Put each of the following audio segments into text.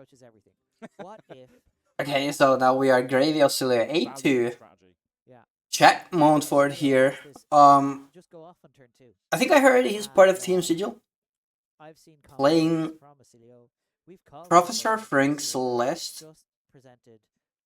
approaches everything. What if? Okay, so now we are gravy Oscilio 8-2. Yeah. Check Mountford here. Just go off on turn 2. I think I heard he's part of Team Sigil. I've seen Playing from Oscilio. We've called Professor Frank Celeste. just presented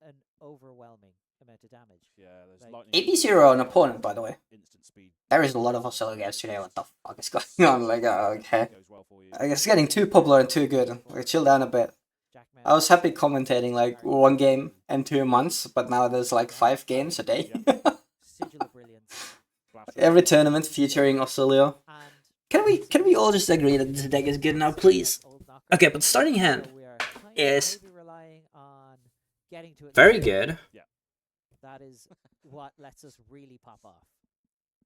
an overwhelming amount of damage. Yeah, there's lightning. AP0 an opponent, by the way. Instant speed. There is a lot of Oscilio games today. What the fuck is going on? Like, okay. Goes well for you. I guess it's getting too popular and too good. Like, chill down a bit. I was happy commentating like 1 game and 2 months, but now there's like 5 games a day. Every tournament featuring Oscilio. Can we all just agree that this deck is good now, please? Okay, but starting hand is very good. That is what lets us really pop off.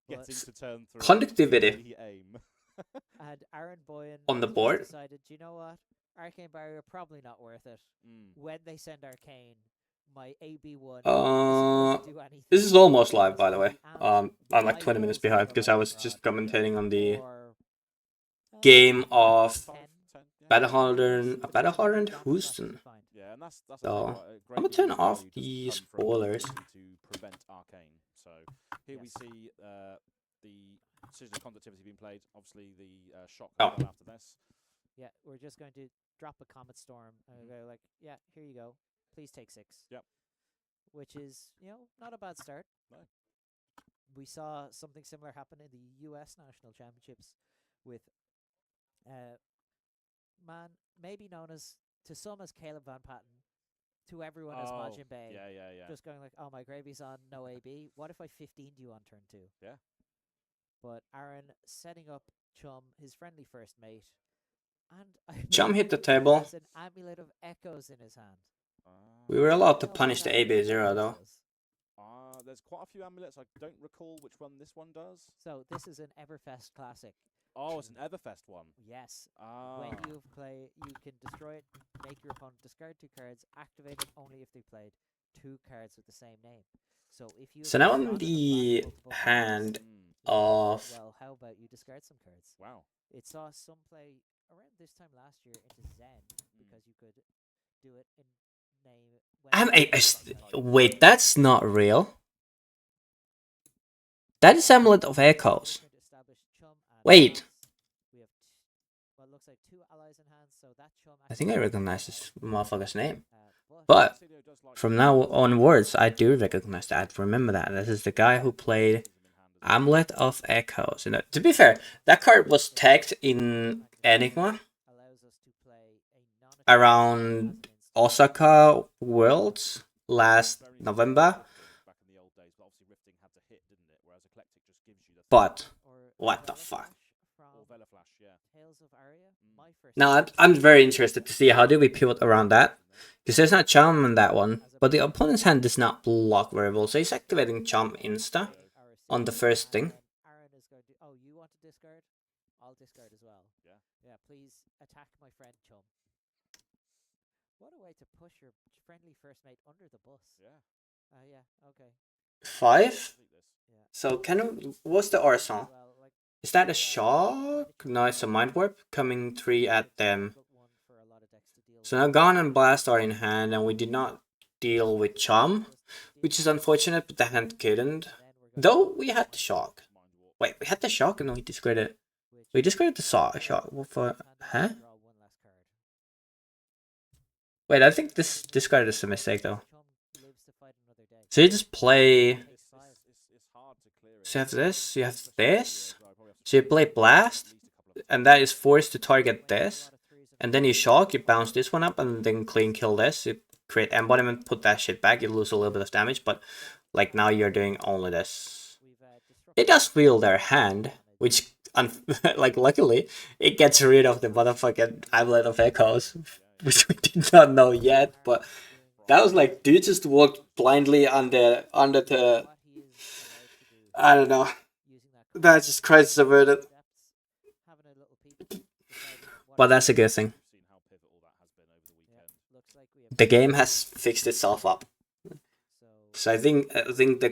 Getting to turn 3. Conductivity and Aaron Boyan on the board. Decided, you know what? Arcane Barrier probably not worth it. When they send Arcane, my AB1 doesn't do anything. This is almost live, by the way. I'm like 20 minutes behind because I was just commentating on the game of Battleharder and Houston. Yeah, and that's So I'm gonna turn off the spoilers. To prevent Arcane. So here we see the Decision of Conductivity being played. Obviously the shock after this. Yeah, we're just going to drop a Comet Storm and go like, yeah, here you go. Please take 6. Yep. Which is, not a bad start. No. We saw something similar happen in the US National Championships with man maybe known as to some as Caleb Van Patten, to everyone as Majin Bay. Yeah. Just going like, oh, my gravy's on no AB. What if I 15'd you on turn 2? Yeah. But Aaron setting up Chum, his friendly first mate, and Chum hit the table. There's an amulet of echoes in his hand. We were allowed to punish the AB0 though. There's quite a few amulets. I don't recall which one this one does. So this is an Everfest classic. Oh, it's an Everfest one. Yes. When you play, you can destroy it, make your opponent discard 2 cards, activate it only if they played 2 cards with the same name. So if you. So now I'm the hand of. Well, how about you discard some cards? Wow. It saw some play around this time last year into Zen because you could do it in name. Wait, that's not real. That is Amulet of Echoes. Wait. I think I recognize this motherfucker's name. But from now onwards, I do recognize that. Remember that. This is the guy who played Amulet of Echoes. And to be fair, that card was tagged in Enigma around Osaka Worlds last November. But what the fuck? Now I'm very interested to see how do we pivot around that, because there's not Charm in that one, but the opponent's hand does not block very well, so he's activating Charm insta on the first thing. Aaron is going to. Oh, you want to discard? I'll discard as well. Yeah. Please attack my friend Chum. What a way to push your friendly first mate under the bus. Yeah. Okay. 5. So what's the arsenal? Is that a shock? No, it's a mind warp coming 3 at them. So now Gon and Blast are in hand, and we did not deal with Chum, which is unfortunate, but the hand couldn't. Though we had the shock. Wait, we had the shock and we discarded. We discarded the shock. Huh? Wait, I think this discard is a mistake though. So you just play. So you have this, you have this. So you play Blast, and that is forced to target this. And then you shock, you bounce this one up, and then clean kill this. You create embodiment, put that shit back, you lose a little bit of damage, but like now you're doing only this. It does feel their hand, which, like luckily, it gets rid of the motherfucking Amulet of Echoes, which we did not know yet, but that was like, dude just walked blindly under the, I don't know. That's just crisis averted. But that's a good thing. The game has fixed itself up. So I think the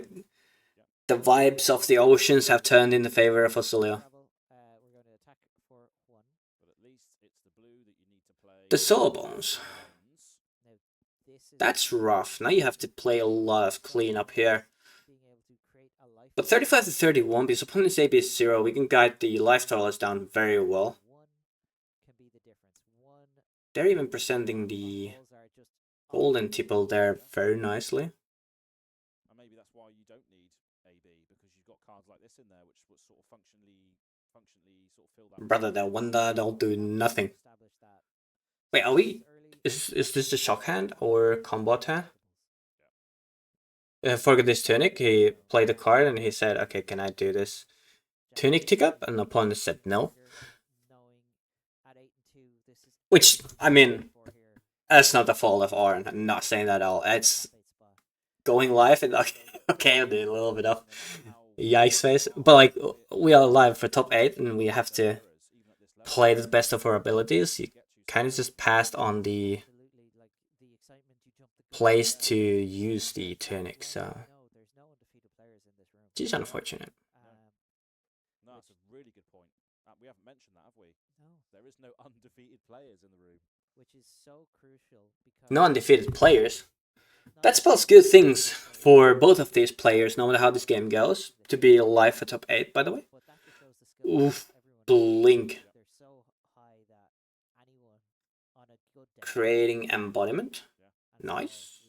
vibes of the oceans have turned in the favor of Oscilio. The Soul Bones. That's rough. Now you have to play a lot of cleanup here. But 35 to 31, because opponent's AB is 0, we can guide the life totalers down very well. They're even presenting the golden tipple there very nicely. Maybe that's why you don't need AB, because you've got cards like this in there which sort of functionally sort of fill that. Brother, that Wanda don't do nothing. Wait, are we? Is this the shock hand or combo hand? Forget this tunic. He played the card and he said, "Okay, can I do this tunic tick up?" And the opponent said no. Which, I mean, that's not the fault of Arn. I'm not saying that at all. It's going live and okay, I did a little bit of yikes face. But like, we are live for top 8 and we have to play the best of our abilities. You kind of just passed on the place to use the tunic, so it's unfortunate. No, that's a really good point. We haven't mentioned that, have we? No. There is no undefeated players in the room. Which is so crucial because no undefeated players. That spells good things for both of these players, no matter how this game goes. To be alive for top 8, by the way. Oof, blink. Creating embodiment. Nice.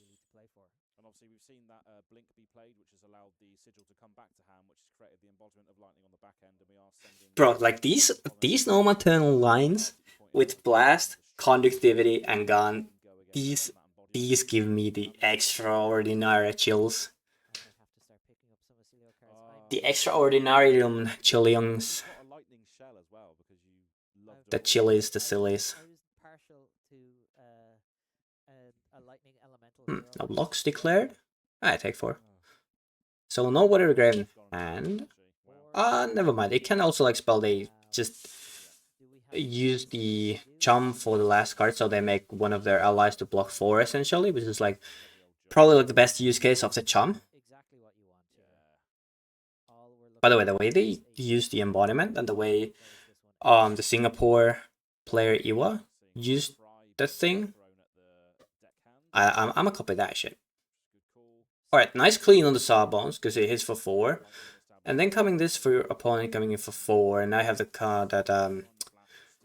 And obviously we've seen that blink be played, which has allowed the sigil to come back to hand, which has created the embodiment of lightning on the back end, and we are sending... Bro, like these no maternal lines with blast, conductivity, and gun, these give me the extraordinary chills. The extraordinary chillions. The chilies, the sillies. No blocks declared. I take 4. So no water graven and never mind. It can also like spell they just use the chum for the last card, so they make one of their allies to block 4 essentially, which is like probably like the best use case of the chum. By the way they use the embodiment and the way the Singapore player Iwa used the thing, I'm gonna copy that shit. Alright, nice clean on the Sawbones, because it hits for 4. And then coming this for your opponent coming in for 4, and I have the card that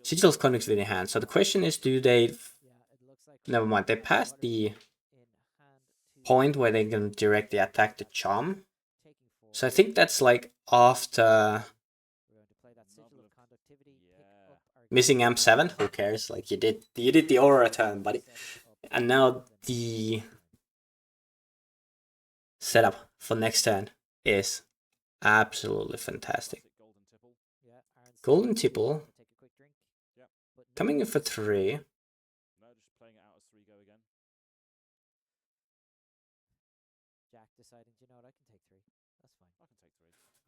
Sigil's Conductivity in hand. So the question is, do they... Never mind, they passed the point where they can directly attack the Charm. So I think that's like after... Missing M7, who cares? Like you did the aura turn, buddy. And now the setup for next turn is absolutely fantastic. Golden tipple coming in for 3.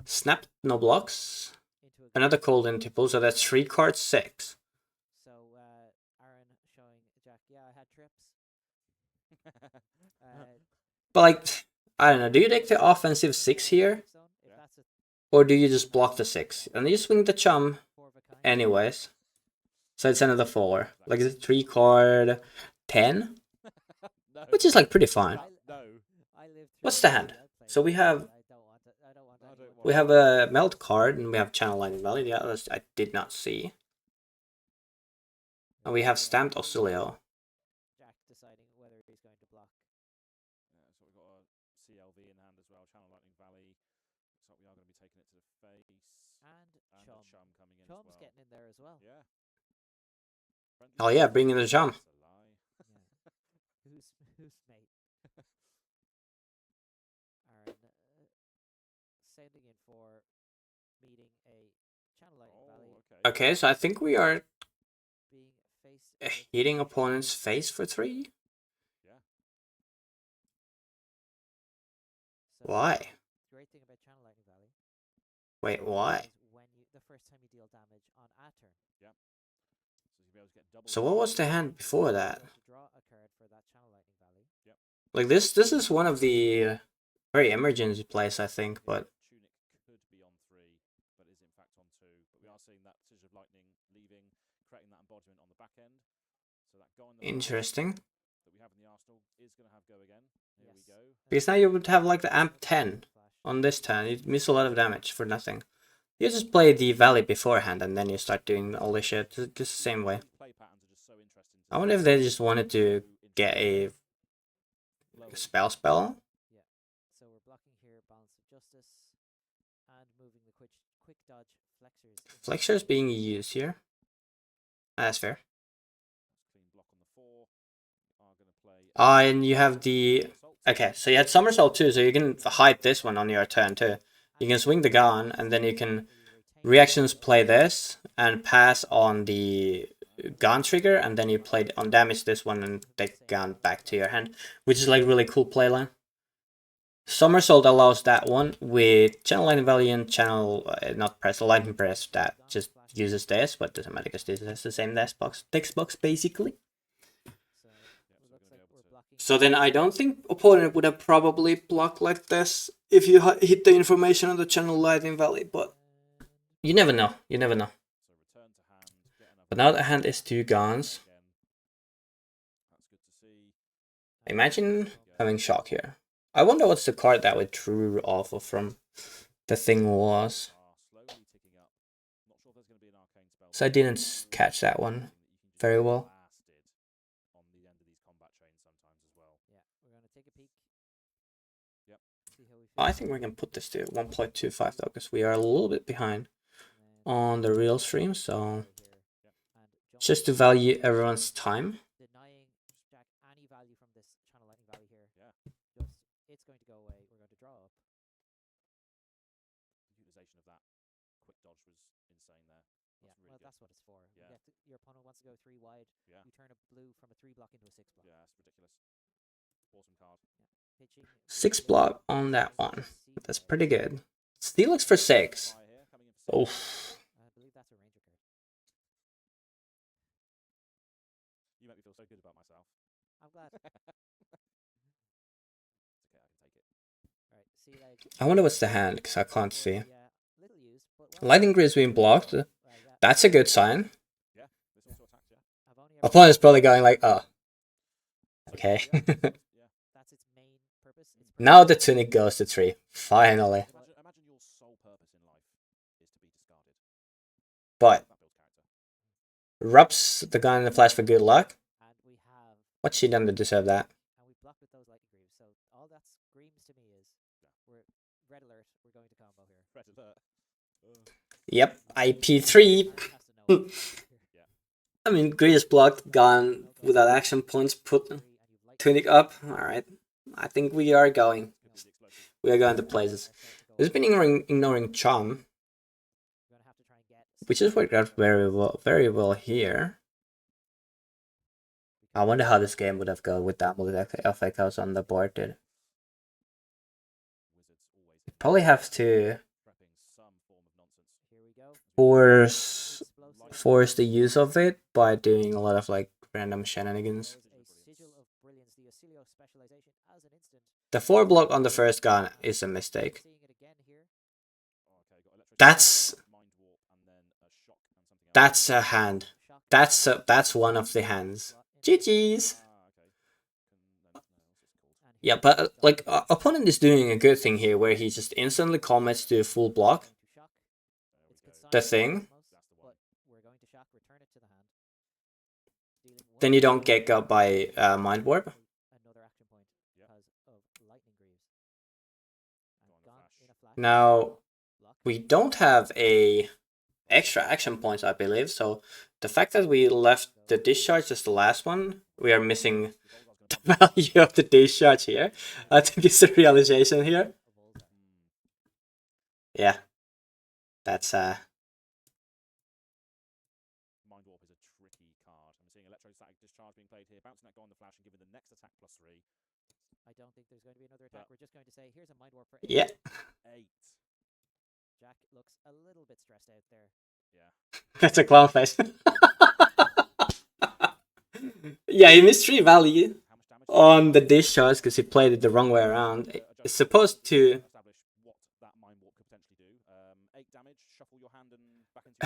Snap, no blocks. Another golden tipple, so that's 3 cards, 6. So Aaron showing Jack, yeah, I had trips. But like, I don't know, do you take the offensive 6 here? Or do you just block the 6? And you swing the chum anyways. So it's another 4. Like it's a 3 card 10? Which is like pretty fine. What's the hand? So we have a melt card and we have channel lightning valley. The others I did not see. And we have stamped Oscilio. Jack deciding whether he's going to block. Yeah, so we've got a CLV in hand as well, channel lightning valley. Looks like we are going to be taking it to the face. And Chum. Chum coming in Chum's as well. getting in there as well. Yeah. Oh yeah, bring in the Chum. Who's mate? Aaron sending in for meeting a channel lightning valley. Okay, so I think we are being faced hitting opponent's face for 3. Yeah. So Why? Great thing about channel lightning valley. Wait, why? When the first time you deal damage on a turn. Yeah. So what was the hand before that? Draw a card for that channel lightning valley. Yep. Like this is one of the very emergency plays, I think, but Tunic could be on 3, but is in fact on 2. But we are seeing that Sigil of Lightning leaving, creating that embodiment on the back end. So that guy in the interesting. that we have in the arsenal is going to Because now you would have like the amp 10 on this turn. You'd miss a lot of damage for nothing. You just play the Valley beforehand and then you start doing all this shit just the same way. I wonder if they just wanted to get a spell. Yeah. So we're blocking here, Balance of Justice, and moving the quick dodge flexors. Flexors being used here. That's fair. And you have the... Okay, so you had Somersault too, so you can hide this one on your turn too. You can swing the gun, and then you can reactions play this, and pass on the gun trigger, and then you play on damage this one and take gun back to your hand, which is like really cool playline. Somersault allows that one with channel lightning valley and channel not press lightning press that just uses this, but doesn't matter because this has the same text box basically. So then I don't think opponent would have probably blocked like this if you hit the information on the channel lightning valley, but you never know. You never know. But now the hand is 2 guns. Imagine having shock here. I wonder what's the card that we drew off of from the thing was. So I didn't catch that one very well. I think we can put this to 1.25 though, because we are a little bit behind on the real stream, so just to value everyone's time. Denying Jack any value from this channel lightning valley here. Just it's going to go away. We're going to draw up. Utilization of that quick dodge was insane there. Yeah, well, that's what it's for. Yeah. Your opponent wants to go 3 wide. Yeah. You turn a blue from a 3 block into a 6 block. Yeah, that's ridiculous. Awesome card. Yeah. 6 block on that one. That's pretty good. Steelix for 6. Oof. I believe that's a ranger card. You make me feel so good about myself. I'm glad. Okay, I can take it. Alright, see, like, I wonder what's the hand, because I can't see. Yeah, little used, but Lightning Grid is being blocked. That's a good sign. Yeah, this also attacks, yeah. Opponent's probably going like, oh. Okay. Now the tunic goes to 3. Finally. Imagine your sole purpose in life is to be discarded. But rubs the gun in the flash for good luck. What's she done to deserve that? And we block with those lightning greaves. So all that screams to me is we're red alert, we're going to combo here. Red alert. Yep, IP3. I mean, Greed is blocked, gun without action points, put tunic up. Alright. I think we are going. We are going to places. We've been ignoring Chum, which has worked out very well here. I wonder how this game would have gone with that multi-effect house on the board, dude. Probably have to force the use of it by doing a lot of like random shenanigans. The 4 block on the first gun is a mistake. That's a hand. That's one of the hands. GG's. Yeah, but like opponent is doing a good thing here, where he just instantly commits to full block. The thing. Then you don't get got by Mind Warp. Now, we don't have a extra action points, I believe, so the fact that we left the discharge as the last one, we are missing the value of the discharge here. I think it's the realization here. Yeah. That's Mind Warp is a tricky card. I'm seeing electrostatic discharge being played here. Bouncing that guy on the flash and giving the next attack +3. I don't think there's going to be another attack. We're just going to say, here's a Mind Warp for 8. Yeah. 8. Jack looks a little bit stressed out there. Yeah. That's a clown face. Yeah, he missed 3 value on the discharge because he played it the wrong way around. It's supposed to...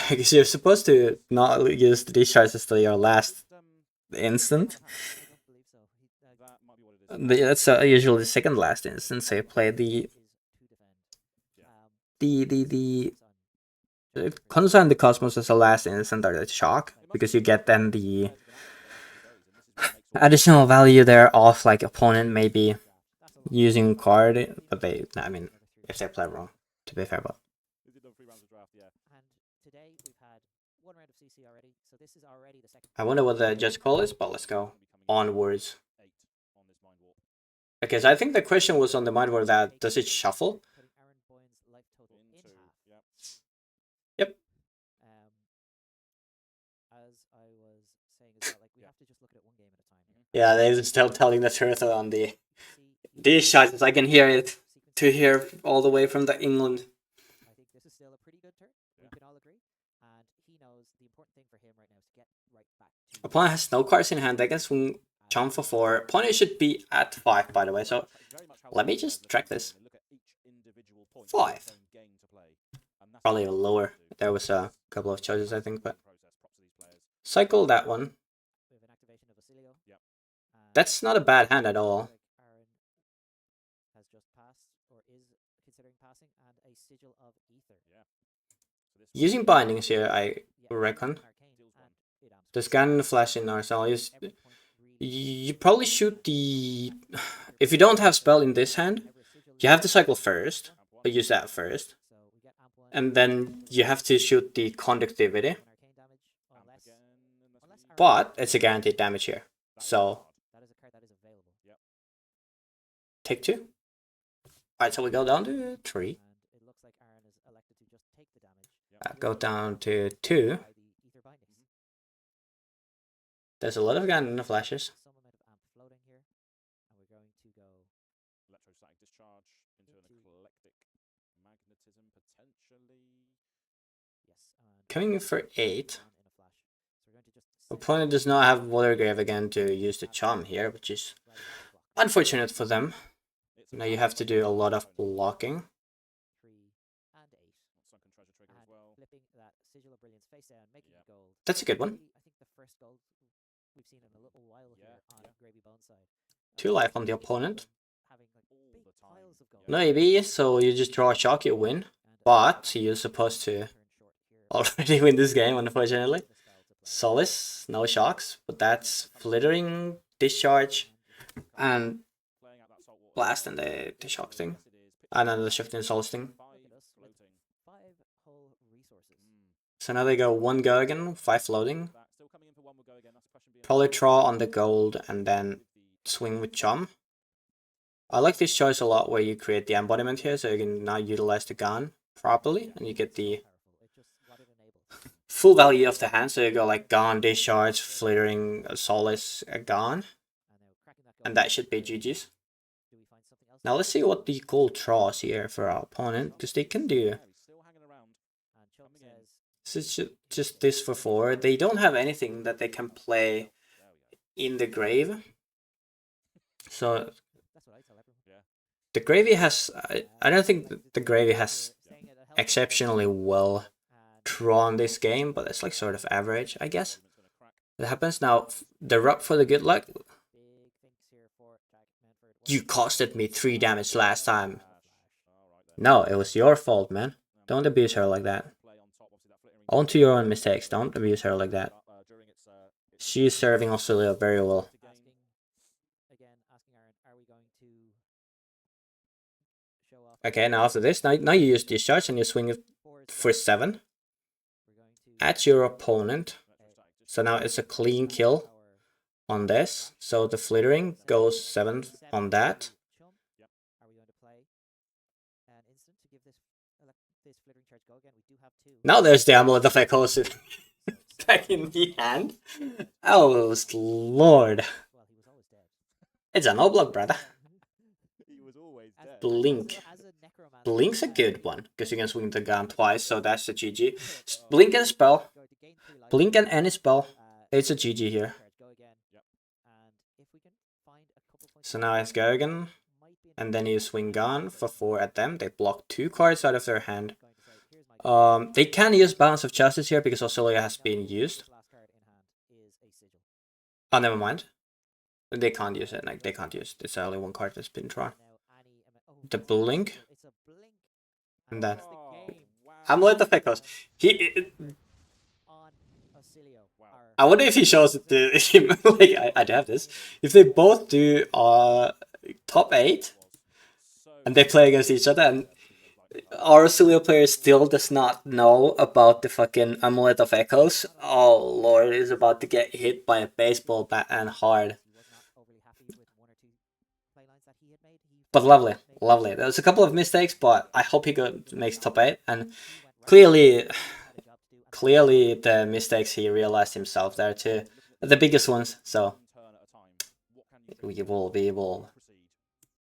Because you're supposed to not use the discharge as your last instant. That might be what it is. That's usually the second last instance. I play the Consa and the Cosmos as a last instant or the shock, because you get then the additional value there of like opponent maybe using card, but I mean, if they play wrong, to be fair, but. I wonder what the judge call is, but let's go onwards. Okay, so I think the question was on the mind word that does it shuffle? Yep. Yeah, they're still telling the truth on these shots. I can hear it to hear all the way from the England. I think this is still a pretty good turn. We can all agree, and he knows the important thing for him right now is to get right back. Opponent has no cards in hand. I can swing chum for 4. Opponent should be at 5, by the way. So let me just track this. 5. Probably lower. There was a couple of choices, I think, but cycle that one. That's not a bad hand at all. Using bindings here, I reckon. The scan and the flash in Arsenal is. You probably shoot the. If you don't have spell in this hand, you have to cycle first, or use that first. And then you have to shoot the conductivity. But it's a guaranteed damage here. So. Take 2. Alright, so we go down to 3. Go down to 2. There's a lot of gun in the flashes. Coming in for 8. Opponent does not have Water Grave again to use the charm here, which is unfortunate for them. Now you have to do a lot of blocking. That's a good one. 2 life on the opponent. Maybe, so you just draw a shock, you win. But you're supposed to already win this game, unfortunately. Solace, no shocks, but that's Flittering, Discharge, and Blast and the shock thing. And then the Shift and Solace thing. So now they go 1 go again, 5 floating. Probably draw on the gold and then swing with chum. I like this choice a lot where you create the embodiment here, so you can now utilize the gun properly and you get the full value of the hand. So you go like Gone, Discharge, Flittering, Solace, Gone. And that should be GG's. Now let's see what the gold draws here for our opponent, because they can do. This is just this for 4. They don't have anything that they can play in the grave. So the gravy has, I don't think the gravy has exceptionally well drawn this game, but it's like sort of average, I guess. It happens. Now the rub for the good luck. You costed me 3 damage last time. No, it was your fault, man. Don't abuse her like that. Own to your own mistakes. Don't abuse her like that. She's serving Oscilio very well. Okay, now after this, now you use Discharge and you swing it for 7 at your opponent. So now it's a clean kill on this. So the Flittering goes 7 on that. Now there's the Amulet of Echoes back in the hand. Oh, Lord. It's a no block, brother. Blink. Blink's a good one, because you can swing the gun twice, so that's the GG. Blink and spell. Blink and any spell. It's a GG here. So now it's go again. And then you swing gun for 4 at them. They block 2 cards out of their hand. They can use Balance of Justice here because Oscilio has been used. Oh, never mind. They can't use it. Like they can't use it. It's only one card that's been drawn. The blink. And then Amulet of Echoes. I wonder if he shows it to him. Like I do have this. If they both do top 8 and they play against each other, and our Oscilio player still does not know about the fucking Amulet of Echoes, oh lord, he's about to get hit by a baseball bat and hard. But lovely, lovely. There was a couple of mistakes, but I hope he makes top 8. And clearly the mistakes he realized himself there too, the biggest ones. So we will